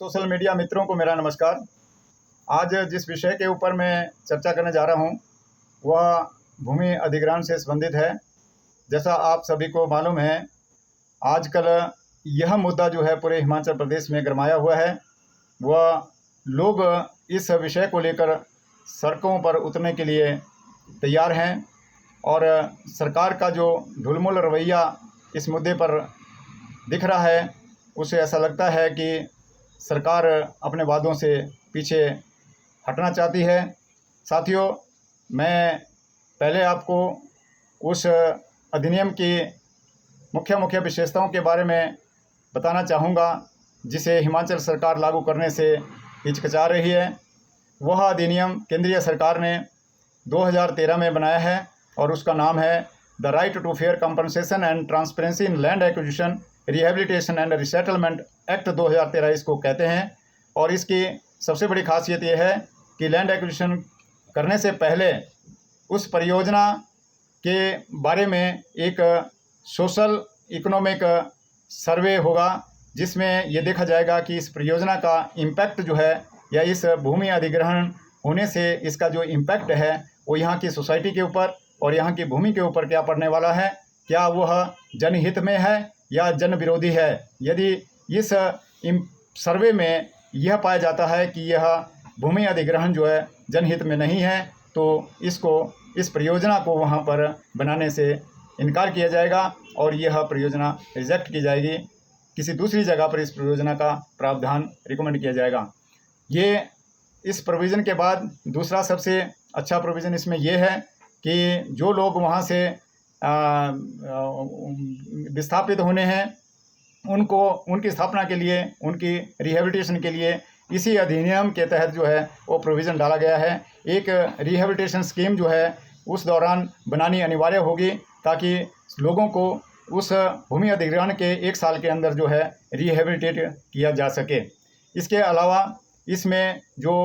Social media मित्रों को मेरा नमस्कार। आज जिस विषय के ऊपर मैं चर्चा करने जा रहा हूं वह भूमि अधिग्रहण से संबंधित है। जैसा आप सभी को मालूम है, आजकल यह मुद्दा जो है पूरे हिमाचल प्रदेश में गरमाया हुआ है। वह लोग इस विषय को लेकर सड़कों पर उतरने के लिए तैयार हैं और सरकार का जो ढुलमुल रवैया इस मुद्दे पर दिख रहा है, उसे ऐसा लगता है कि सरकार अपने वादों से पीछे हटना चाहती है। साथियों, मैं पहले आपको उस अधिनियम की मुख्य विशेषताओं के बारे में बताना चाहूँगा जिसे हिमाचल सरकार लागू करने से हिचकिचा रही है। वह अधिनियम केंद्रीय सरकार ने 2013 में बनाया है और उसका नाम है the right to fair compensation and transparency in land acquisition rehabilitation and resettlement act 2013 इसको कहते हैं। और इसकी सबसे बड़ी खासियत यह है कि लैंड एक्विजिशन करने से पहले उस परियोजना के बारे में एक सोशल इकोनॉमिक सर्वे होगा, जिसमें ये देखा जाएगा कि इस परियोजना का इम्पैक्ट जो है या इस भूमि अधिग्रहण होने से इसका जो इम्पैक्ट है वो यहाँ की सोसाइटी के ऊपर और यहाँ की भूमि के ऊपर क्या पड़ने वाला है, क्या वह जनहित में है या जन विरोधी है। यदि इस सर्वे में यह पाया जाता है कि यह भूमि अधिग्रहण जो है जनहित में नहीं है, तो इस परियोजना को वहाँ पर बनाने से इनकार किया जाएगा और यह परियोजना रिजेक्ट की जाएगी। किसी दूसरी जगह पर इस परियोजना का प्रावधान रिकमेंड किया जाएगा। ये इस प्रोविज़न के बाद दूसरा सबसे अच्छा प्रोविज़न इसमें यह है कि जो लोग वहाँ से विस्थापित होने हैं उनको उनकी स्थापना के लिए, उनकी रिहेबिलिटेशन के लिए इसी अधिनियम के तहत जो है वो प्रोविज़न डाला गया है। एक रिहेबिलिटेशन स्कीम जो है उस दौरान बनानी अनिवार्य होगी ताकि लोगों को उस भूमि अधिग्रहण के 1 साल के अंदर जो है रिहेबिलिटेट किया जा सके। इसके अलावा इसमें जो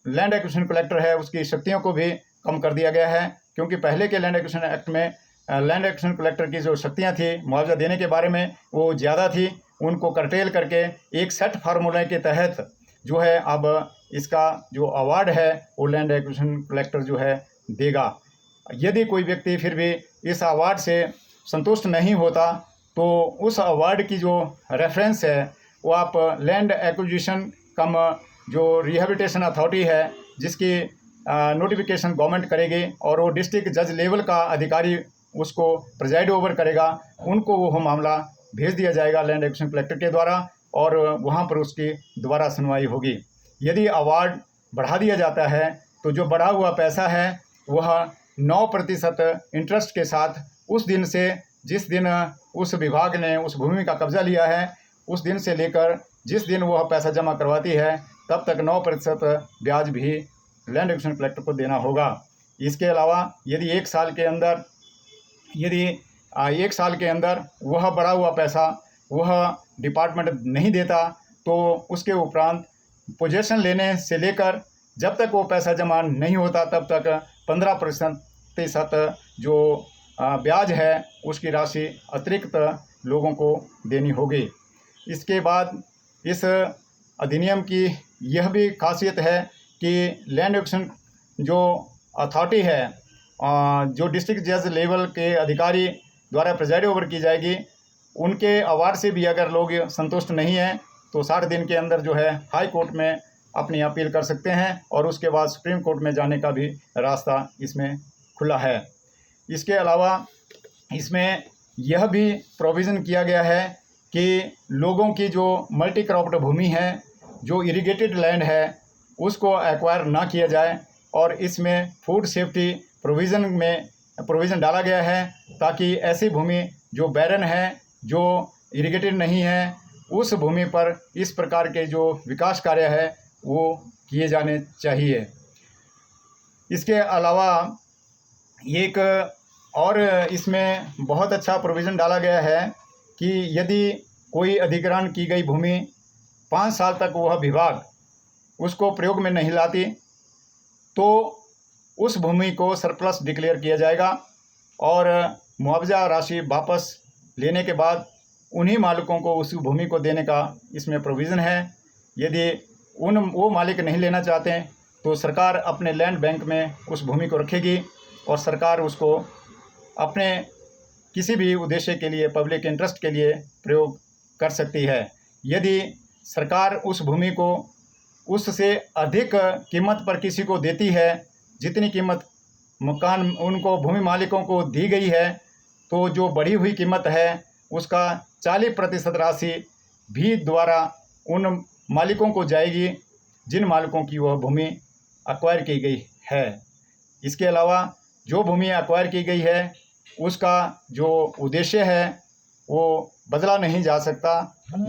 लैंड एक्विजिशन कलेक्टर है उसकी शक्तियों को भी कम कर दिया गया है, क्योंकि पहले के लैंड एक्विजिशन एक्ट में लैंड एक्विजिशन कलेक्टर की जो शक्तियां थी मुआवजा देने के बारे में वो ज़्यादा थी। उनको कर्टेल करके एक सेट फार्मूले के तहत जो है अब इसका जो अवार्ड है वो लैंड एक्विजिशन कलेक्टर जो है देगा। यदि कोई व्यक्ति फिर भी इस अवार्ड से संतुष्ट नहीं होता तो उस अवार्ड की जो रेफरेंस है वो आप लैंड एक्विजिशन कम जो रिहेबिलिटेशन अथॉरिटी है जिसकी नोटिफिकेशन गवर्नमेंट करेगी और वो डिस्ट्रिक्ट जज लेवल का अधिकारी उसको प्रिजाइड ओवर करेगा, उनको वो मामला भेज दिया जाएगा लैंड एक्विजिशन कलेक्टर के द्वारा और वहाँ पर उसकी दोबारा सुनवाई होगी। यदि अवार्ड बढ़ा दिया जाता है तो जो बढ़ा हुआ पैसा है वह 9% इंटरेस्ट के साथ उस दिन से जिस दिन उस विभाग ने उस भूमि का कब्जा लिया है उस दिन से लेकर जिस दिन वह पैसा जमा करवाती है तब तक 9% ब्याज भी लैंड एक्विजिशन कलेक्टर को देना होगा। इसके अलावा यदि 1 साल के अंदर वह बढ़ा हुआ पैसा वह डिपार्टमेंट नहीं देता तो उसके उपरांत पोजेशन लेने से लेकर जब तक वो पैसा जमा नहीं होता तब तक 15% जो ब्याज है उसकी राशि अतिरिक्त लोगों को देनी होगी। इसके बाद इस अधिनियम की यह भी खासियत है कि लैंड एक्विजिशन जो अथॉरिटी है जो डिस्ट्रिक्ट जज लेवल के अधिकारी द्वारा प्रिजाइड ओवर की जाएगी, उनके अवार्ड से भी अगर लोग संतुष्ट नहीं हैं तो 60 दिन के अंदर जो है हाई कोर्ट में अपनी अपील कर सकते हैं और उसके बाद सुप्रीम कोर्ट में जाने का भी रास्ता इसमें खुला है। इसके अलावा इसमें यह भी प्रोविज़न किया गया है कि लोगों की जो मल्टी क्रॉप्ड भूमि है, जो इरिगेटेड लैंड है, उसको एक्वायर ना किया जाए और इसमें फूड सेफ्टी प्रोविज़न डाला गया है ताकि ऐसी भूमि जो बैरन है, जो इरिगेटेड नहीं है, उस भूमि पर इस प्रकार के जो विकास कार्य है वो किए जाने चाहिए। इसके अलावा एक और इसमें बहुत अच्छा प्रोविज़न डाला गया है कि यदि कोई अधिग्रहण की गई भूमि 5 साल तक वह विभाग उसको प्रयोग में नहीं लाती तो उस भूमि को सरप्लस डिक्लेयर किया जाएगा और मुआवजा राशि वापस लेने के बाद उन्हीं मालिकों को उस भूमि को देने का इसमें प्रोविज़न है। यदि वो मालिक नहीं लेना चाहते हैं तो सरकार अपने लैंड बैंक में उस भूमि को रखेगी और सरकार उसको अपने किसी भी उद्देश्य के लिए, पब्लिक इंटरेस्ट के लिए प्रयोग कर सकती है। यदि सरकार उस भूमि को उससे अधिक कीमत पर किसी को देती है, जितनी कीमत मकान उनको भूमि मालिकों को दी गई है, तो जो बढ़ी हुई कीमत है उसका 40% राशि भी द्वारा उन मालिकों को जाएगी जिन मालिकों की वह भूमि एक्वायर की गई है। इसके अलावा जो भूमि एक्वायर की गई है उसका जो उद्देश्य है वो बदला नहीं जा सकता।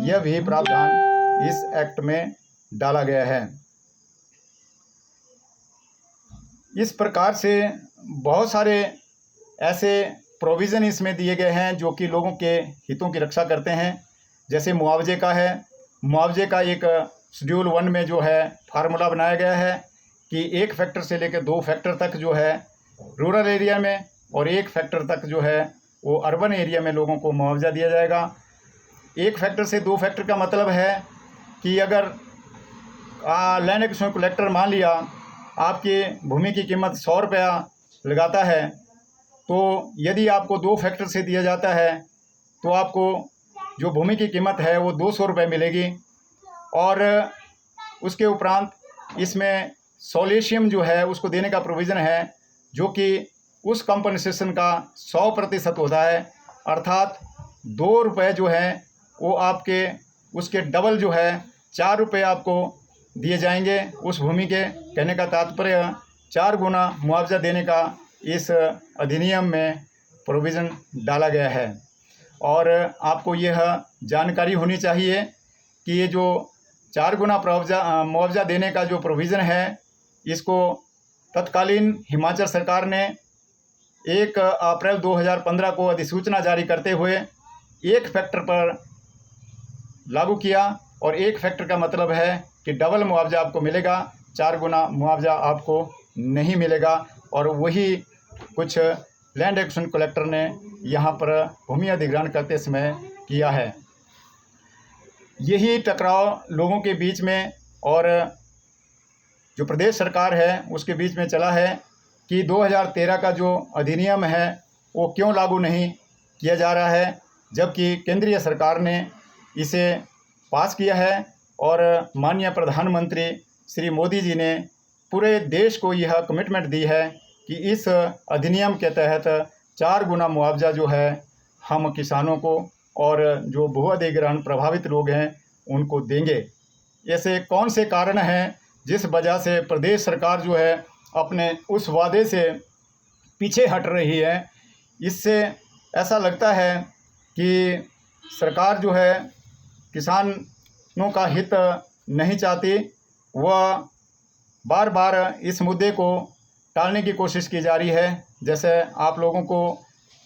यह भी प्रावधान इस एक्ट में डाला गया है। इस प्रकार से बहुत सारे ऐसे प्रोविज़न इसमें दिए गए हैं जो कि लोगों के हितों की रक्षा करते हैं। जैसे मुआवजे का है, मुआवजे का एक शेड्यूल 1 में जो है फार्मूला बनाया गया है कि 1 फैक्टर से लेकर 2 फैक्टर तक जो है रूरल एरिया में और 1 फैक्टर तक जो है वो अर्बन एरिया में लोगों को मुआवजा दिया जाएगा। 1 फैक्टर से 2 फैक्टर का मतलब है कि अगर लैंड एक्विजिशन कलेक्टर मान लिया आपकी भूमि की कीमत 100 रुपया लगाता है, तो यदि आपको 2 फैक्टर से दिया जाता है तो आपको जो भूमि की कीमत है वो 200 रुपये मिलेगी। और उसके उपरांत इसमें सोलिशियम जो है उसको देने का प्रोविज़न है जो कि उस कंपनसेशन का 100% होता है, अर्थात 2 रुपये जो है वो आपके उसके डबल जो है 4 रुपये आपको दिए जाएंगे उस भूमि के। कहने का तात्पर्य 4 गुना मुआवजा देने का इस अधिनियम में प्रोविज़न डाला गया है। और आपको यह जानकारी होनी चाहिए कि ये जो 4 गुना मुआवजा देने का जो प्रोविज़न है इसको तत्कालीन हिमाचल सरकार ने 1 अप्रैल 2015 को अधिसूचना जारी करते हुए 1 फैक्टर पर लागू किया। और 1 फैक्टर का मतलब है कि डबल मुआवजा आपको मिलेगा, 4 गुना मुआवजा आपको नहीं मिलेगा। और वही कुछ लैंड एक्विजिशन कलेक्टर ने यहाँ पर भूमि अधिग्रहण करते समय किया है। यही टकराव लोगों के बीच में और जो प्रदेश सरकार है उसके बीच में चला है कि 2013 का जो अधिनियम है वो क्यों लागू नहीं किया जा रहा है, जबकि केंद्रीय सरकार ने इसे पास किया है। और माननीय प्रधानमंत्री श्री मोदी जी ने पूरे देश को यह कमिटमेंट दी है कि इस अधिनियम के तहत 4 गुना मुआवजा जो है हम किसानों को और जो भू अधिग्रहण प्रभावित लोग हैं उनको देंगे। ऐसे कौन से कारण हैं जिस वजह से प्रदेश सरकार जो है अपने उस वादे से पीछे हट रही है? इससे ऐसा लगता है कि सरकार जो है किसानों का हित नहीं चाहती। वह बार बार इस मुद्दे को टालने की कोशिश की जा रही है। जैसे आप लोगों को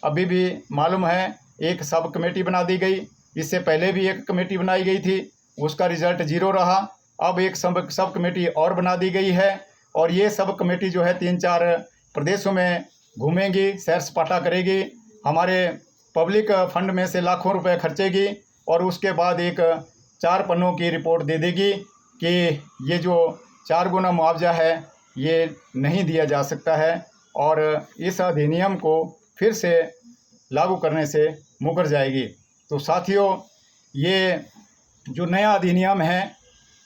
अभी भी मालूम है, एक सब कमेटी बना दी गई। इससे पहले भी एक कमेटी बनाई गई थी, उसका रिजल्ट 0 रहा। अब एक सब कमेटी और बना दी गई है और ये सब कमेटी जो है 3-4 प्रदेशों में घूमेंगी, सैर सपाटा करेगी, हमारे पब्लिक फंड में से लाखों रुपए खर्चेगी और उसके बाद एक 4 पन्नों की रिपोर्ट दे देगी कि ये जो 4 गुना मुआवजा है ये नहीं दिया जा सकता है और इस अधिनियम को फिर से लागू करने से मुकर जाएगी। तो साथियों, ये जो नया अधिनियम है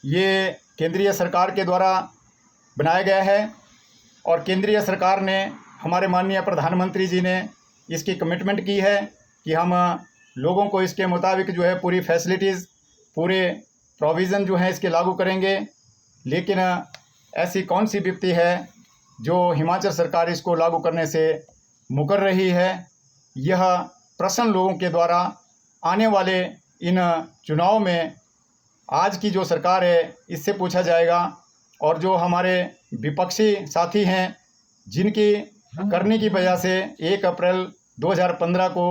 ये केंद्रीय सरकार के द्वारा बनाया गया है और केंद्रीय सरकार ने, हमारे माननीय प्रधानमंत्री जी ने इसकी कमिटमेंट की है कि हम लोगों को इसके मुताबिक जो है पूरी फैसिलिटीज़, पूरे प्रोविज़न जो है इसके लागू करेंगे। लेकिन ऐसी कौन सी विपत्ति है जो हिमाचल सरकार इसको लागू करने से मुकर रही है? यह प्रश्न लोगों के द्वारा आने वाले इन चुनाव में आज की जो सरकार है इससे पूछा जाएगा। और जो हमारे विपक्षी साथी हैं जिनकी करने की वजह से 1 अप्रैल 2015 को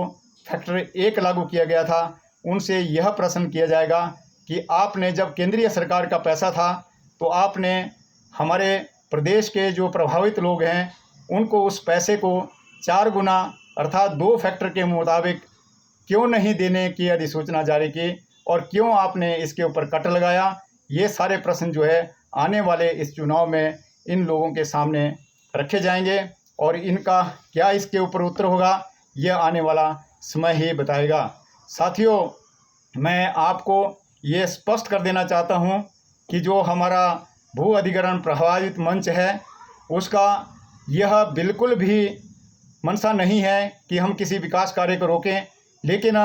फैक्टर 1 लागू किया गया था, उनसे यह प्रश्न किया जाएगा कि आपने जब केंद्रीय सरकार का पैसा था तो आपने हमारे प्रदेश के जो प्रभावित लोग हैं उनको उस पैसे को 4 गुना अर्थात 2 फैक्टर के मुताबिक क्यों नहीं देने की अधिसूचना जारी की और क्यों आपने इसके ऊपर कट लगाया? ये सारे प्रश्न जो है आने वाले इस चुनाव में इन लोगों के सामने रखे जाएंगे और इनका क्या इसके ऊपर उत्तर होगा यह आने वाला समय ही बताएगा। साथियों, मैं आपको ये स्पष्ट कर देना चाहता हूँ कि जो हमारा भू अधिग्रहण प्रभावित मंच है उसका यह बिल्कुल भी मंशा नहीं है कि हम किसी विकास कार्य को रोकें, लेकिन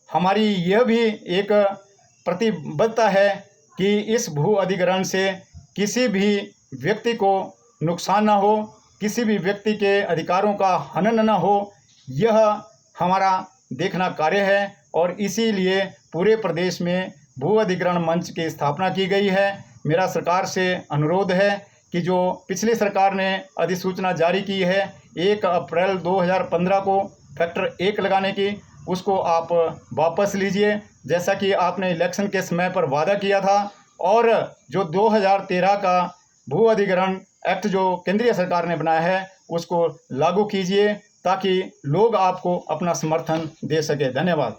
हमारी यह भी एक प्रतिबद्धता है कि इस भू अधिग्रहण से किसी भी व्यक्ति को नुकसान ना हो, किसी भी व्यक्ति के अधिकारों का हनन ना हो, यह हमारा देखना कार्य है। और इसीलिए पूरे प्रदेश में भू अधिग्रहण मंच की स्थापना की गई है। मेरा सरकार से अनुरोध है कि जो पिछली सरकार ने अधिसूचना जारी की है 1 अप्रैल 2015 को फैक्टर 1 लगाने की, उसको आप वापस लीजिए जैसा कि आपने इलेक्शन के समय पर वादा किया था, और जो 2013 का भू अधिग्रहण एक्ट जो केंद्रीय सरकार ने बनाया है उसको लागू कीजिए ताकि लोग आपको अपना समर्थन दे सके। धन्यवाद।